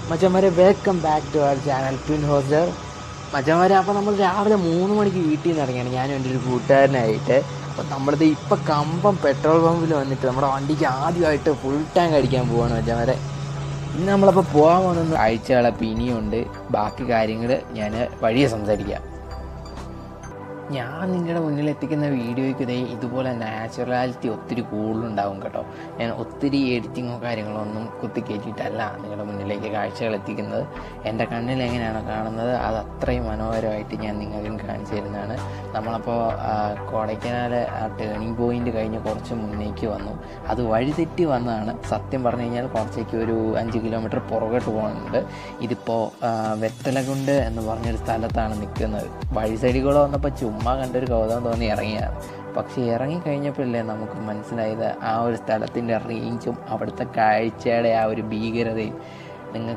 മച്ചന്മാരെ welcome back to our channel Twin Hoster. മച്ചന്മാരെ, അപ്പോൾ നമ്മൾ രാവിലെ 3 മണിക്ക് വീട്ടിൽ നിന്ന് ഇറങ്ങിയാണ് ഞാനും എൻ്റെ ഒരു കൂട്ടുകാരനായിട്ട്. അപ്പോൾ നമ്മളിത് ഇപ്പം കമ്പം പെട്രോൾ പമ്പിൽ വന്നിട്ട് നമ്മുടെ വണ്ടിക്ക് ആദ്യമായിട്ട് ഫുൾ ടാങ്ക് അടിക്കാൻ പോവാണ് മച്ചന്മാരെ. ഇന്ന് നമ്മളപ്പോൾ പോകാൻ പോകുന്ന കാഴ്ചകളൊക്കെ ഇനിയുണ്ട്. ബാക്കി കാര്യങ്ങൾ ഞാൻ വഴിയെ സംസാരിക്കാം. ഞാൻ നിങ്ങളുടെ മുന്നിൽ എത്തിക്കുന്ന വീഡിയോയ്ക്ക് ഇതുപോലെ നാച്ചുറാലിറ്റി ഒത്തിരി കൂടുതലുണ്ടാവും കേട്ടോ. ഞാൻ ഒത്തിരി എഡിറ്റിങ്ങോ കാര്യങ്ങളോ ഒന്നും കുത്തിക്കയറ്റിയിട്ടല്ല നിങ്ങളുടെ മുന്നിലേക്ക് കാഴ്ചകൾ എത്തിക്കുന്നത്. എൻ്റെ കണ്ണിൽ എങ്ങനെയാണോ കാണുന്നത് അത് അത്രയും മനോഹരമായിട്ട് ഞാൻ നിങ്ങൾക്കും കാണിച്ചു തരുന്നതാണ്. നമ്മളപ്പോൾ കൊടൈക്കനാൽ ആ ടേണിംഗ് പോയിൻ്റ് കഴിഞ്ഞ് കുറച്ച് മുന്നേക്ക് വന്നു. അത് വഴിതെറ്റി വന്നതാണ്. സത്യം പറഞ്ഞു കഴിഞ്ഞാൽ കുറച്ചേക്ക് ഒരു 5 കിലോമീറ്റർ പുറകോട്ട് പോകുന്നുണ്ട്. ഇതിപ്പോൾ വെത്തലകുണ്ട് എന്ന് പറഞ്ഞൊരു സ്ഥലത്താണ് നിൽക്കുന്നത്. വഴി സൈഡിൽ കൂടെ വന്നപ്പോൾ ചുമ്മാ കണ്ടൊരു കൗതുകം തോന്നി ഇറങ്ങിയാണ്. പക്ഷേ ഇറങ്ങിക്കഴിഞ്ഞപ്പോഴല്ലേ നമുക്ക് മനസ്സിലായത് ആ ഒരു സ്ഥലത്തിൻ്റെ റേഞ്ചും അവിടുത്തെ കാഴ്ചയുടെ ആ ഒരു ഭീകരതയും. നിങ്ങൾക്ക്